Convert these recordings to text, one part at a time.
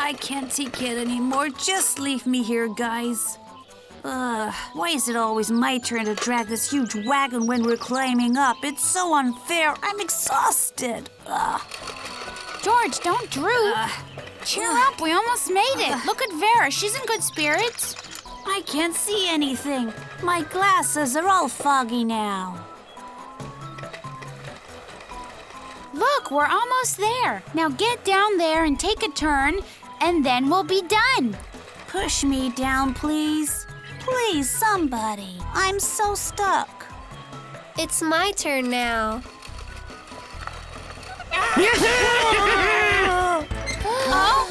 I can't take it anymore. Just leave me here, guys. Why is it always my turn to drag this huge wagon when we're climbing up? It's so unfair. I'm exhausted. George, don't droop. Cheer up, we almost made it. Look at Vera, she's in good spirits. I can't see anything. My glasses are all foggy now. Look, we're almost there. Now get down there and take a turn, and then we'll be done. Push me down, please. Please, somebody. I'm so stuck. It's my turn now. Oh?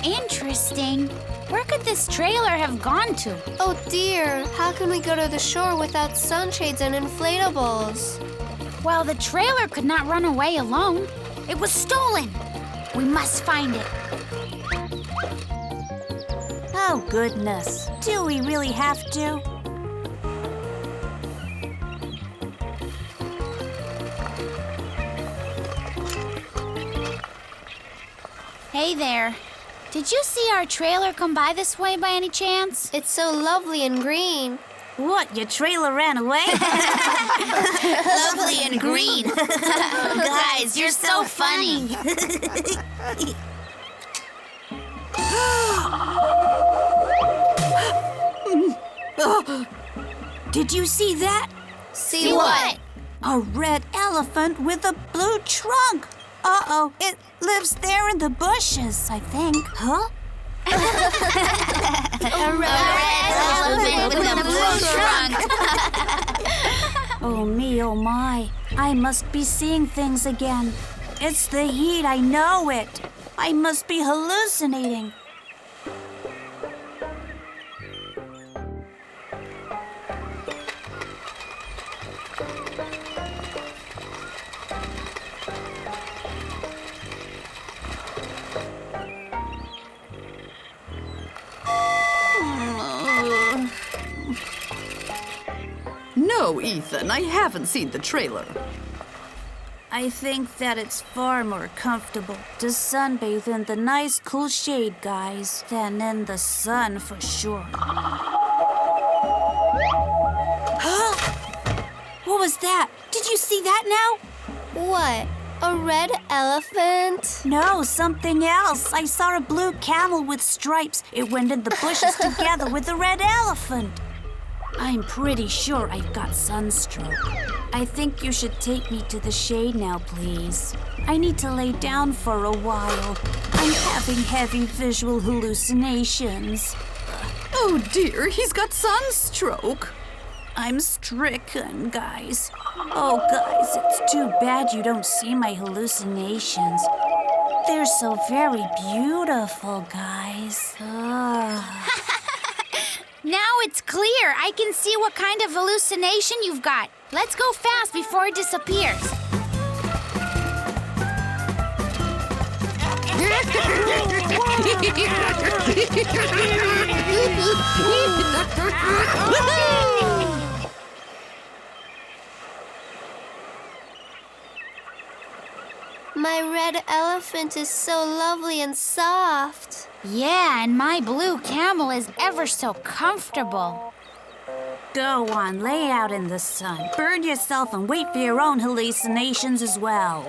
Interesting. Where could this trailer have gone to? Oh dear, how can we go to the shore without sunshades and inflatables? Well, the trailer could not run away alone. It was stolen. We must find it. Oh, goodness. Do we really have to? Hey there. Did you see our trailer come by this way by any chance? It's so lovely and green. What, your trailer ran away? Lovely and green. Guys, you're so funny. Did you see that? See what? A red elephant with a blue trunk. Uh-oh, it lives there in the bushes, I think. Huh? A red elephant with a blue trunk. Oh me, oh my. I must be seeing things again. It's the heat, I know it. I must be hallucinating. No, Ethan, I haven't seen the trailer. I think that it's far more comfortable to sunbathe in the nice cool shade, guys, than in the sun for sure. Huh? What was that? Did you see that now? What? A red elephant? No, something else. I saw a blue camel with stripes. It went in the bushes together with the red elephant. I'm pretty sure I've got sunstroke. I think you should take me to the shade now, please. I need to lay down for a while. I'm having heavy visual hallucinations. Oh dear, he's got sunstroke. I'm stricken, guys. Oh, guys, it's too bad you don't see my hallucinations. They're so very beautiful, guys. Now it's clear. I can see what kind of hallucination you've got. Let's go fast before it disappears. My red elephant is so lovely and soft. Yeah, and my blue camel is ever so comfortable. Go on, lay out in the sun. Burn yourself and wait for your own hallucinations as well.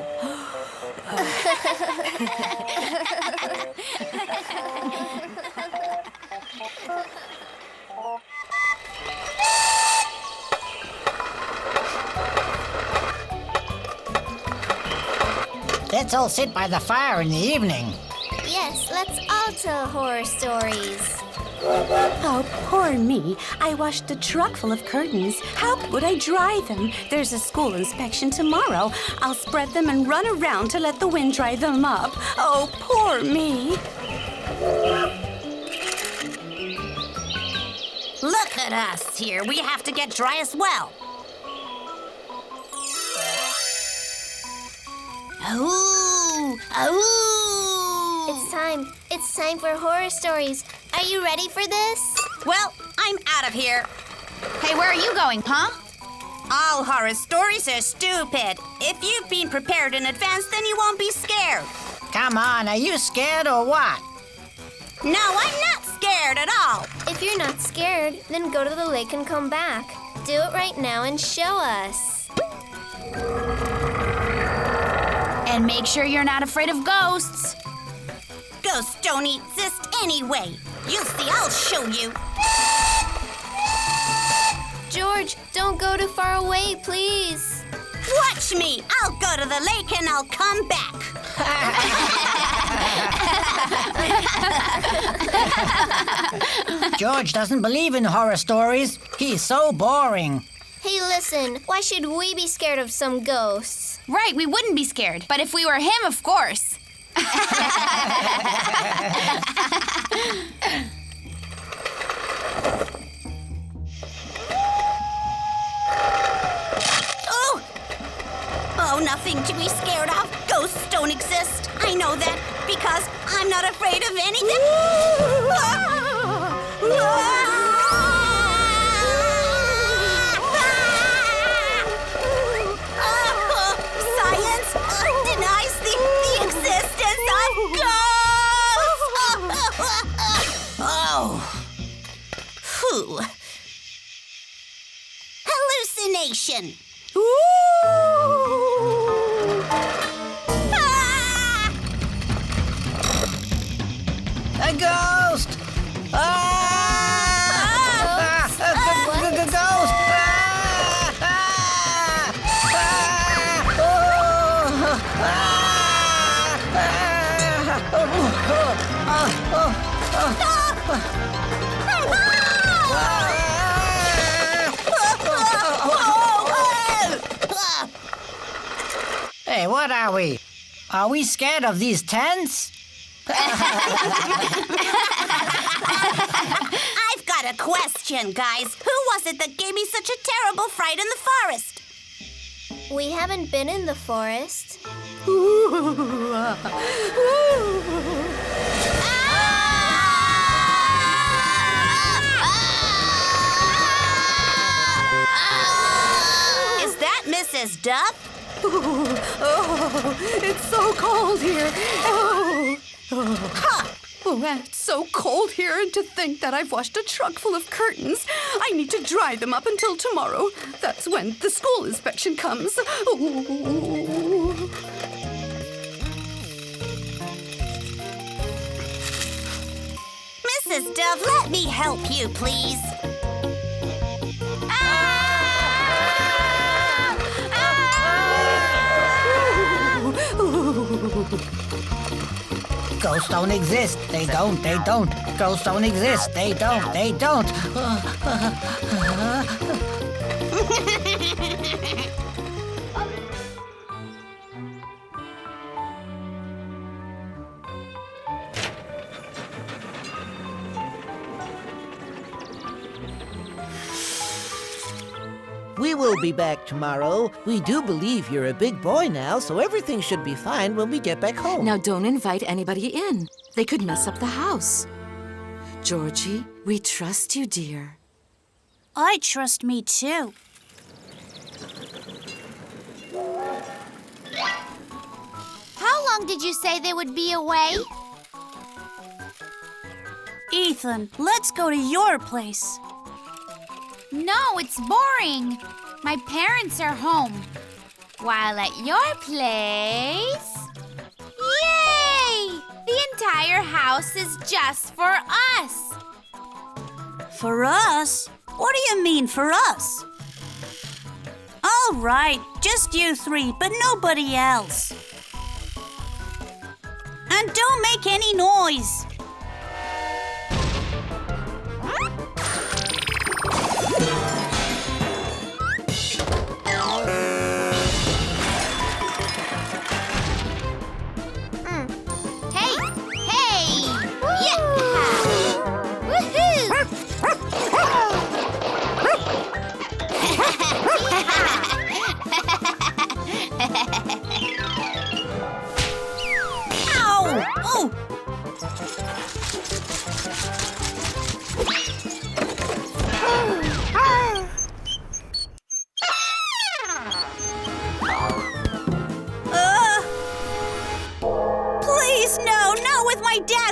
Let's all sit by the fire in the evening. Yes, let's all tell horror stories. Oh, poor me. I washed a truck full of curtains. How would I dry them? There's a school inspection tomorrow. I'll spread them and run around to let the wind dry them up. Oh, poor me. Look at us here. We have to get dry as well. Ooh! Ooh! It's time for horror stories. Are you ready for this? Well, I'm out of here. Hey, where are you going, huh? All horror stories are stupid. If you've been prepared in advance, then you won't be scared. Come on, are you scared or what? No, I'm not scared at all. If you're not scared, then go to the lake and come back. Do it right now and show us. And make sure you're not afraid of ghosts. Ghosts don't exist anyway. You'll see, I'll show you. George, don't go too far away, please. Watch me. I'll go to the lake and I'll come back. George doesn't believe in horror stories. He's so boring. Hey, listen, why should we be scared of some ghosts? Right, we wouldn't be scared. But if we were him, of course. Oh, nothing to be scared of. Ghosts don't exist. I know that because I'm not afraid of anything. Science denies the existence of ghosts. Oh. Phew. Hallucination. A ghost! Ghost! Hey, what are we? Are we scared of these tents? I've got a question, guys. Who was it that gave me such a terrible fright in the forest? We haven't been in the forest. Is that Mrs. Duff? Oh, it's so cold here. Oh, and it's so cold here, and to think that I've washed a truck full of curtains. I need to dry them up until tomorrow. That's when the school inspection comes. Mrs. Duff, let me help you, please. Ghosts don't exist. They don't. Ghosts don't exist. They don't. We will be back tomorrow. We do believe you're a big boy now, so everything should be fine when we get back home. Now don't invite anybody in. They could mess up the house. Georgie, we trust you, dear. I trust me too. How long did you say they would be away? Ethan, let's go to your place. No, it's boring. My parents are home. While at your place... Yay! The entire house is just for us. For us? What do you mean, for us? All right, just you three, but nobody else. And don't make any noise. Hey! Hey! Yeah! Woohoo! Ow! Oh!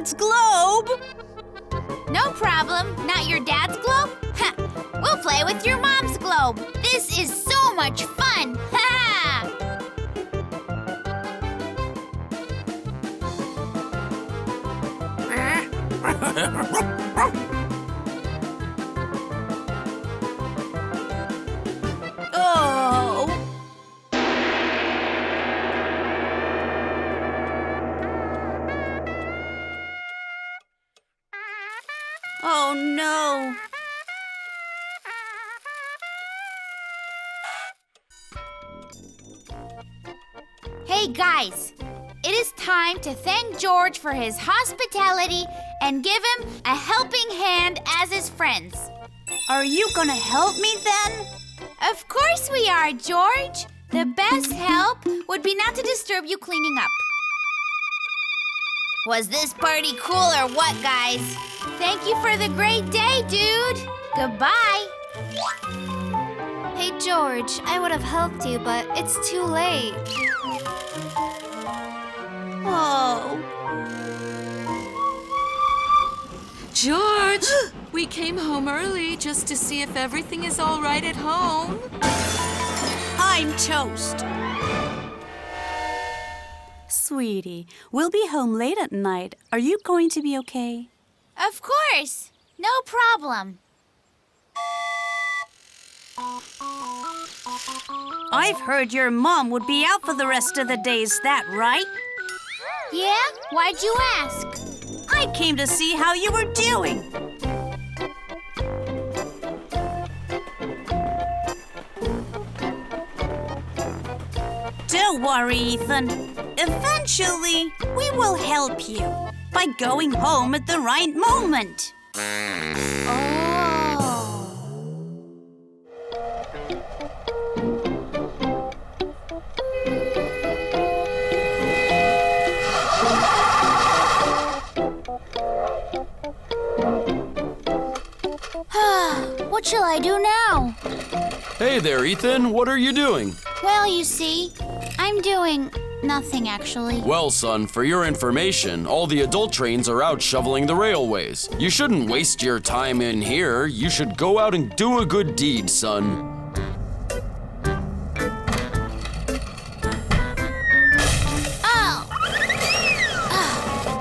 Dad's globe! No problem. Not your dad's globe? Ha! We'll play with your mom's globe. This is so much fun. Ha! Oh! Oh no! Hey guys, it is time to thank George for his hospitality and give him a helping hand as his friends. Are you gonna help me then? Of course we are, George. The best help would be not to disturb you cleaning up. Was this party cool or what, guys? Thank you for the great day, dude. Goodbye. Hey, George, I would have helped you, but it's too late. Oh. George, we came home early just to see if everything is all right at home. I'm toast. Sweetie, we'll be home late at night. Are you going to be okay? Of course. No problem. I've heard your mom would be out for the rest of the day. Is that right? Yeah? Why'd you ask? I came to see how you were doing. Don't worry, Ethan. Eventually, we will help you by going home at the right moment. Oh. What shall I do now? Hey there, Ethan. What are you doing? Well, you see, I'm doing nothing actually. Well, son, for your information, all the adult trains are out shoveling the railways. You shouldn't waste your time in here. You should go out and do a good deed, son.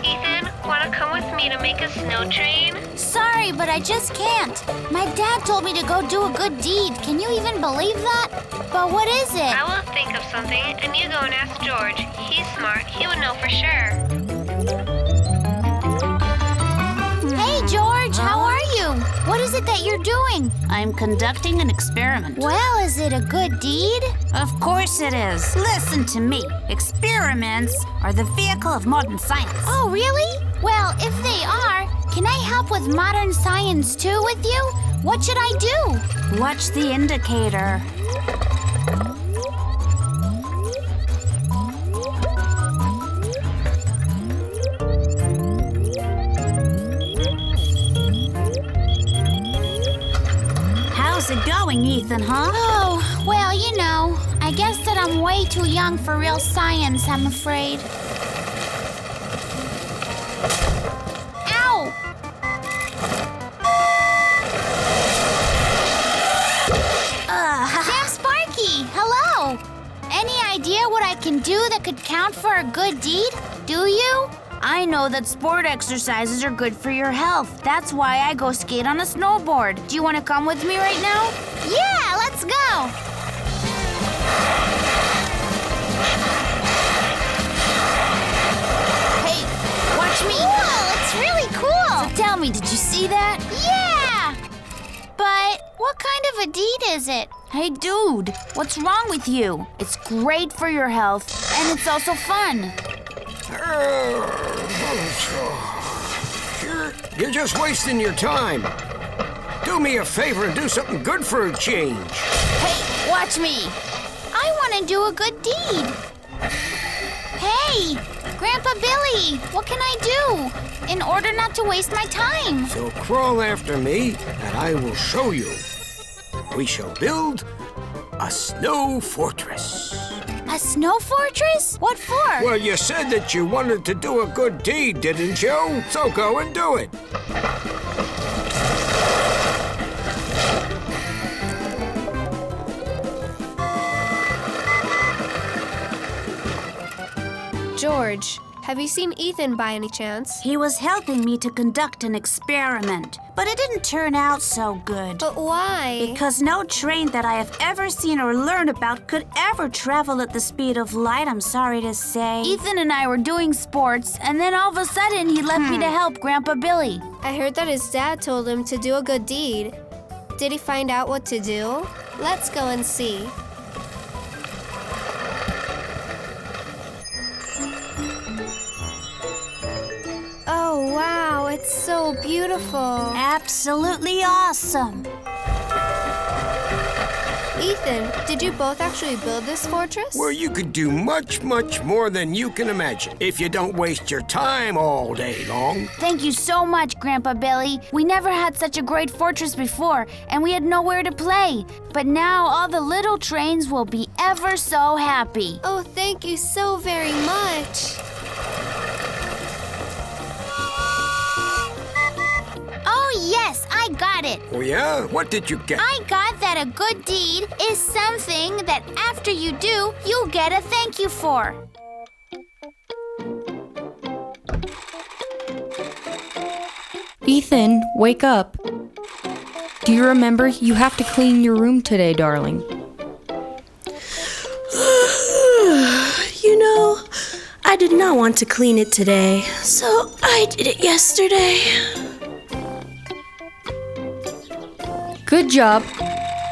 Ethan, wanna come with me to make a snow train? Sorry, but I just can't. My dad told me to go do a good deed. Can you even believe that? But what is it? I will think of something, and you go and ask George. He's smart. He would know for sure. Hey, George, how are you? What is it that you're doing? I'm conducting an experiment. Well, is it a good deed? Of course it is. Listen to me. Experiments are the vehicle of modern science. Oh, really? Well, if they are, can I help with modern science too with you? What should I do? Watch the indicator. How's it going, Ethan, huh? Oh, well, you know, I guess that I'm way too young for real science, I'm afraid. Ow! Sam Sparky, hello! Any idea what I can do that could count for a good deed? Do you? I know that sport exercises are good for your health. That's why I go skate on a snowboard. Do you want to come with me right now? Yeah, let's go! Hey, watch me. Whoa, it's really cool! So tell me, did you see that? Yeah! But what kind of a deed is it? Hey, dude, what's wrong with you? It's great for your health, and it's also fun. You're just wasting your time. Do me a favor and do something good for a change. Hey, watch me. I want to do a good deed. Hey, Grandpa Billy, what can I do in order not to waste my time? So crawl after me, and I will show you. We shall build a snow fortress. A snow fortress? What for? Well, you said that you wanted to do a good deed, didn't you? So go and do it. George, have you seen Ethan by any chance? He was helping me to conduct an experiment, but it didn't turn out so good. But why? Because no train that I have ever seen or learned about could ever travel at the speed of light, I'm sorry to say. Ethan and I were doing sports, and then all of a sudden he left me to help Grandpa Billy. I heard that his dad told him to do a good deed. Did he find out what to do? Let's go and see. Oh, wow, it's so beautiful. Absolutely awesome. Ethan, did you both actually build this fortress? Well, you could do much, much more than you can imagine if you don't waste your time all day long. Thank you so much, Grandpa Billy. We never had such a great fortress before, and we had nowhere to play. But now all the little trains will be ever so happy. Oh, thank you so very much. Oh, yes, I got it. Oh, yeah? What did you get? I got that a good deed is something that after you do, you'll get a thank you for. Ethan, wake up. Do you remember you have to clean your room today, darling? You know, I did not want to clean it today, so I did it yesterday. Good job.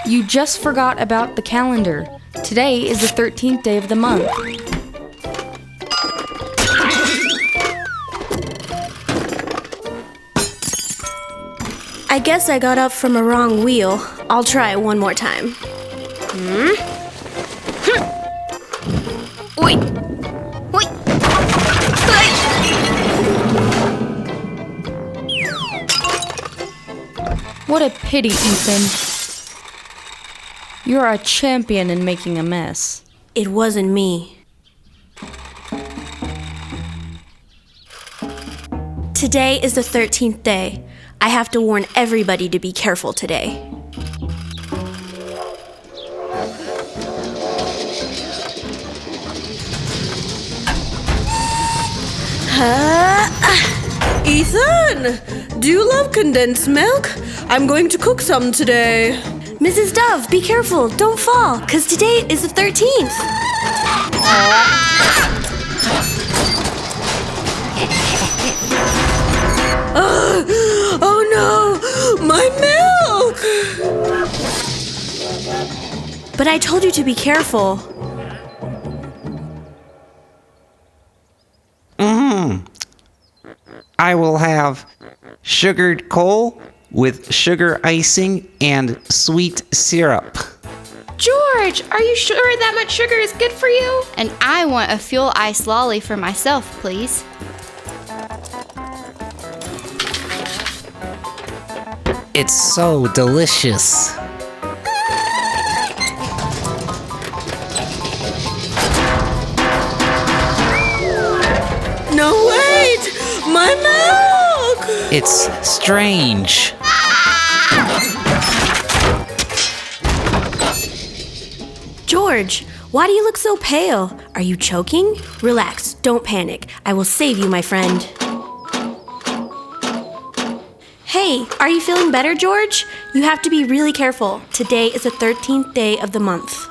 You just forgot about the calendar. Today is the 13th day of the month. I guess I got up from a wrong wheel. I'll try it one more time. Oi! Oi! What a pity, Ethan. You're a champion in making a mess. It wasn't me. Today is the 13th day. I have to warn everybody to be careful today. Ethan, do you love condensed milk? I'm going to cook some today. Mrs. Dove, be careful. Don't fall, because today is the 13th. Oh no, my milk! But I told you to be careful. I will have sugared coal with sugar icing and sweet syrup. George, are you sure that much sugar is good for you? And I want a fuel ice lolly for myself, please. It's so delicious. No, wait! My milk! It's strange. George, why do you look so pale? Are you choking? Relax, don't panic. I will save you, my friend. Hey, are you feeling better, George? You have to be really careful. Today is the 13th day of the month.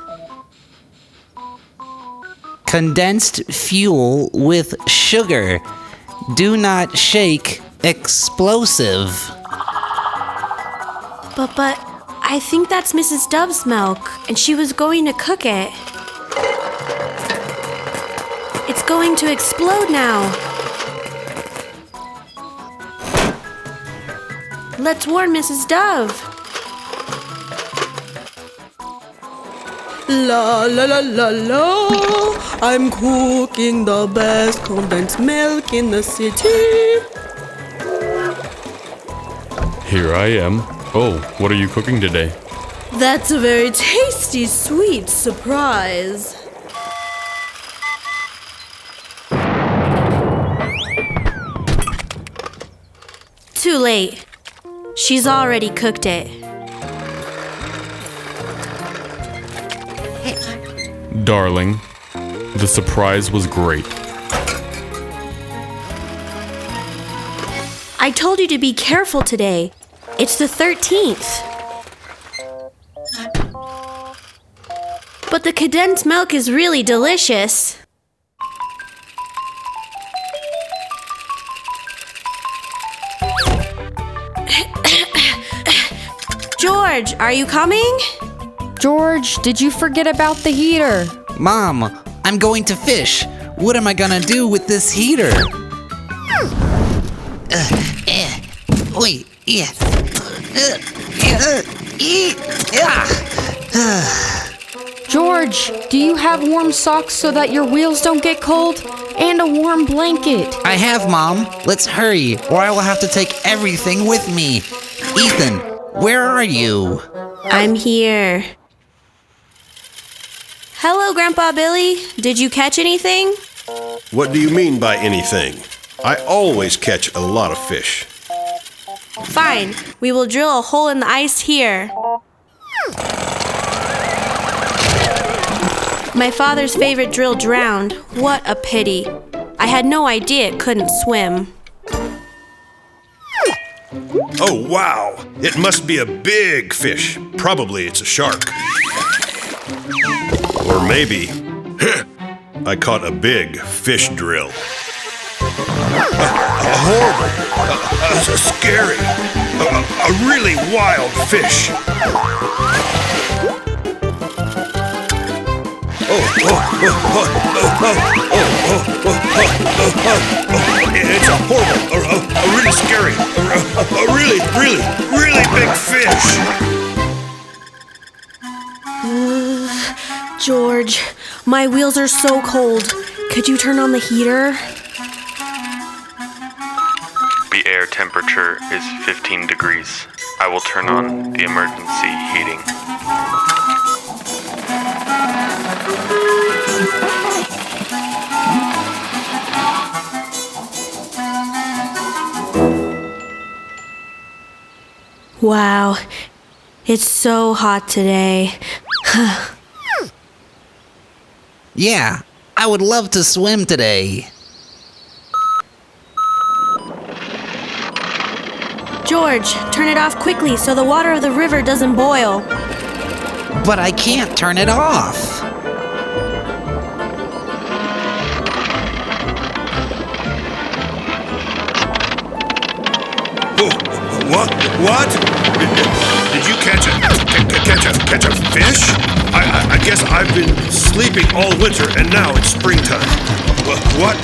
Condensed fuel with sugar. Do not shake. Explosive. But, I think that's Mrs. Dove's milk, and she was going to cook it. It's going to explode now. Let's warn Mrs. Dove. La la la la la. I'm cooking the best condensed milk in the city. Here I am. Oh, what are you cooking today? That's a very tasty, sweet surprise. too late. She's already cooked it. Darling, the surprise was great. I told you to be careful today. It's the 13th. But the condensed milk is really delicious. George, are you coming? George, did you forget about the heater? Mom, I'm going to fish. What am I gonna do with this heater? Wait, yeah. George, do you have warm socks so that your wheels don't get cold? And a warm blanket. I have, Mom. Let's hurry, or I will have to take everything with me. Ethan, where are you? I'm here. Hello, Grandpa Billy. Did you catch anything? What do you mean by anything? I always catch a lot of fish. Fine. We will drill a hole in the ice here. My father's favorite drill drowned. What a pity. I had no idea it couldn't swim. Oh, wow! It must be a big fish. Probably it's a shark. Or maybe, I caught a big fish drill. A horrible, scary, a really wild fish. It's a horrible, a really scary, a really, really, really big fish. George, my wheels are so cold. Could you turn on the heater? The air temperature is 15 degrees. I will turn on the emergency heating. Wow, it's so hot today. Yeah, I would love to swim today. George, turn it off quickly so the water of the river doesn't boil. But I can't turn it off. What? Did you catch a fish? I guess I've been sleeping all winter and now it's springtime. What?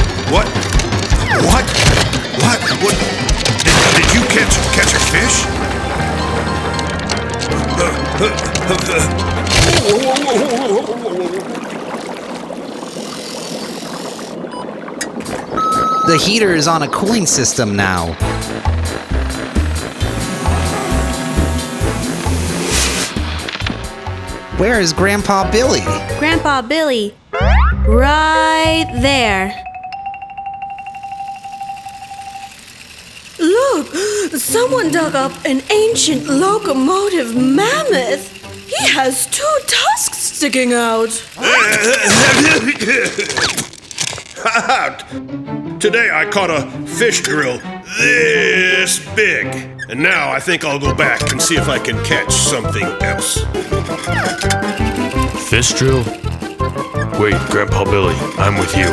Did you catch a fish? The heater is on a cooling system now. Where is Grandpa Billy? Grandpa Billy, right there. Look, someone dug up an ancient locomotive mammoth. He has 2 tusks sticking out. Today I caught a fish drill this big. And now I think I'll go back and see if I can catch something else. Fish drill? Wait, Grandpa Billy, I'm with you.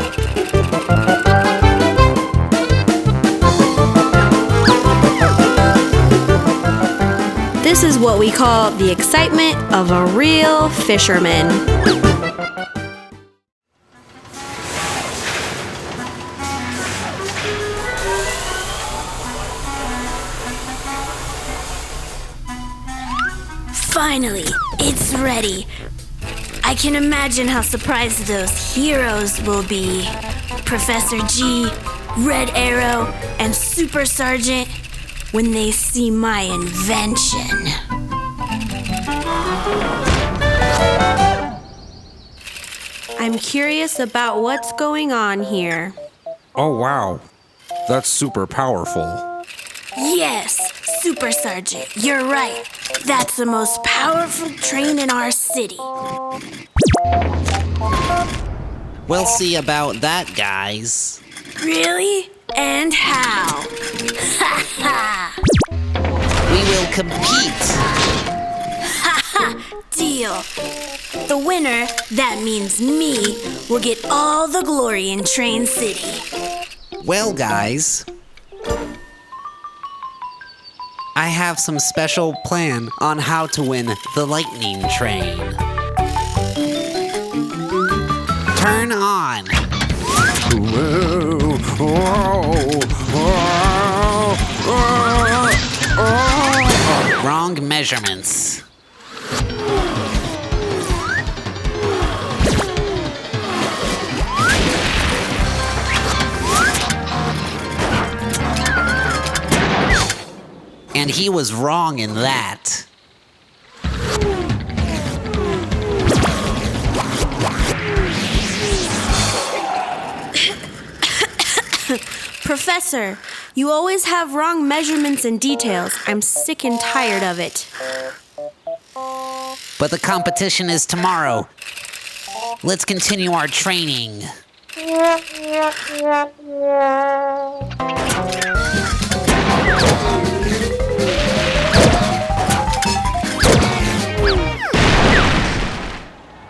This is what we call the excitement of a real fisherman. Finally, it's ready. I can imagine how surprised those heroes will be. Professor G, Red Arrow, and Super Sergeant when they see my invention. I'm curious about what's going on here. Oh wow, that's super powerful. Yes, Super Sergeant, you're right. That's the most powerful train in our city. We'll see about that, guys. Really? And how? Ha ha! We will compete. Ha ha! Deal. The winner, that means me, will get all the glory in Train City. Well, guys, I have some special plan on how to win the lightning train. Turn on. Wrong measurements. And he was wrong in that. Professor, you always have wrong measurements and details. I'm sick and tired of it. But the competition is tomorrow. Let's continue our training.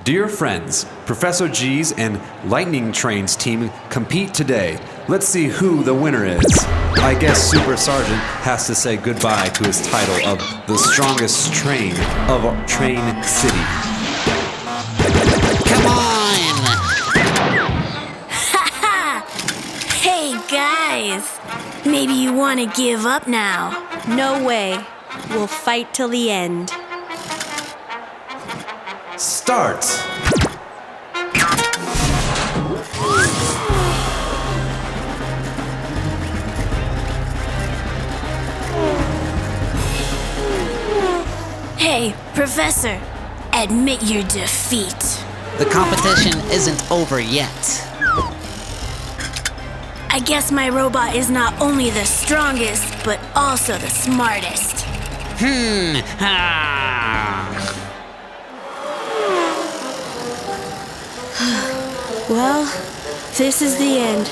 Dear friends, Professor G's and Lightning Train's team compete today. Let's see who the winner is. I guess Super Sergeant has to say goodbye to his title of the strongest train of Train City. Come on! Ha ha! Hey guys, maybe you want to give up now. No way. We'll fight till the end. Start! Hey, Professor, admit your defeat. The competition isn't over yet. I guess my robot is not only the strongest, but also the smartest. Well, this is the end.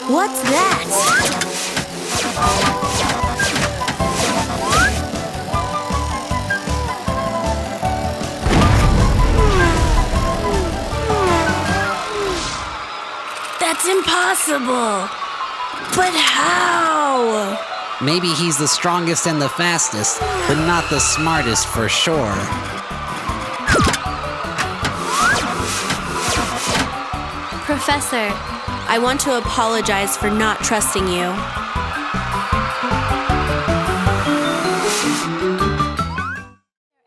What's that? That's impossible. But how? Maybe he's the strongest and the fastest, but not the smartest for sure. Professor, I want to apologize for not trusting you.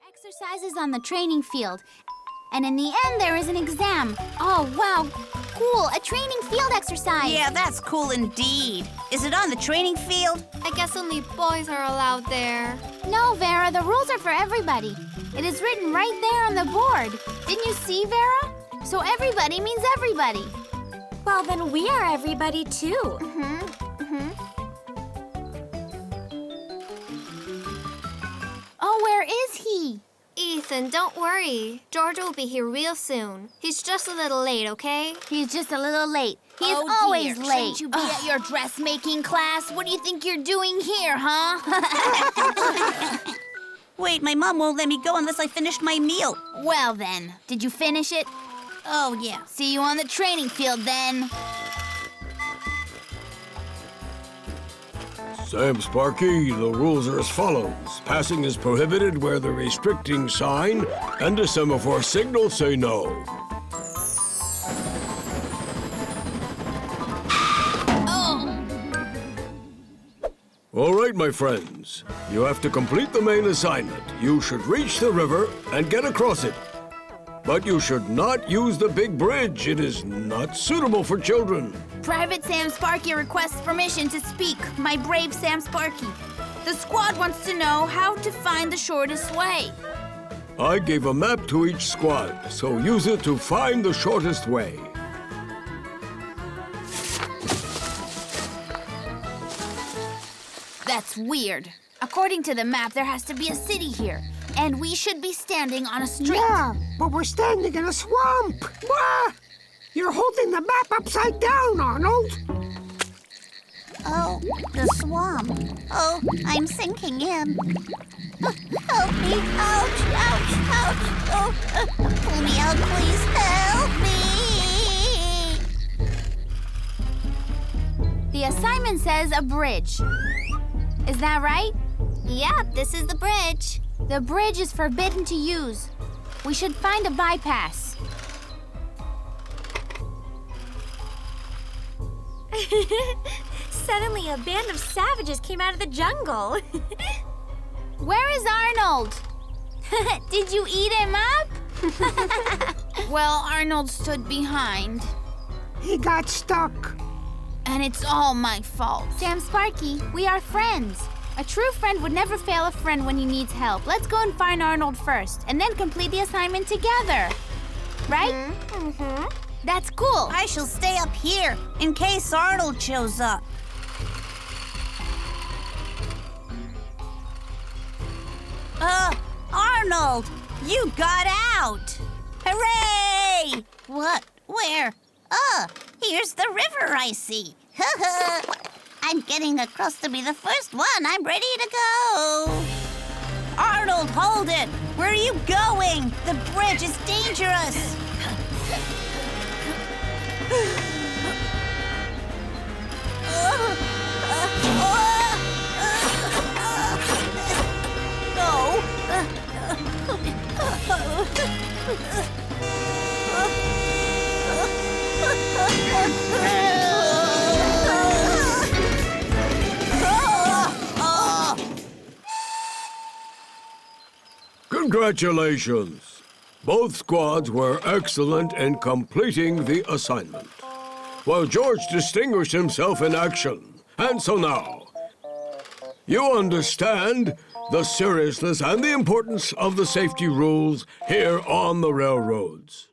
Exercises on the training field. And in the end, there is an exam. Oh, wow. Cool. A training field exercise. Yeah, that's cool indeed. Is it on the training field? I guess only boys are allowed there. No, Vera, the rules are for everybody. It is written right there on the board. Didn't you see, Vera? So everybody means everybody. Well, then we are everybody too. Oh, where is he? Ethan, don't worry. George will be here real soon. He's just a little late, okay? He's just a little late. He's always late. Shouldn't you be at your dressmaking class? What do you think you're doing here, huh? Wait, my mom won't let me go unless I finish my meal. Well then, did you finish it? Oh, yeah. See you on the training field then. Sam Sparky, the rules are as follows. Passing is prohibited where the restricting sign and a semaphore signal say no. All right, my friends. You have to complete the main assignment. You should reach the river and get across it. But you should not use the big bridge. It is not suitable for children. Private Sam Sparky requests permission to speak. My brave Sam Sparky. The squad wants to know how to find the shortest way. I gave a map to each squad, so use it to find the shortest way. That's weird. According to the map, there has to be a city here. And we should be standing on a street. Yeah, but we're standing in a swamp. Wah! You're holding the map upside down, Arnold. Oh, the swamp. Oh, I'm sinking in. Help me. Ouch, ouch, ouch. Oh, pull me out, please. Help me. The assignment says a bridge. Is that right? Yep, this is the bridge. The bridge is forbidden to use. We should find a bypass. Suddenly, a band of savages came out of the jungle. Where is Arnold? Did you eat him up? Well, Arnold stood behind. He got stuck. And it's all my fault. Sam Sparky, we are friends. A true friend would never fail a friend when he needs help. Let's go and find Arnold first, and then complete the assignment together. Right? Mm-hmm. That's cool. I shall stay up here in case Arnold shows up. Arnold, you got out! Hooray! What? Where? Here's the river I see. I'm getting across to be the first one. I'm ready to go. Arnold, hold it! Where are you going? The bridge is dangerous. Congratulations! Both squads were excellent in completing the assignment, while George distinguished himself in action. And so now, you understand the seriousness and the importance of the safety rules here on the railroads.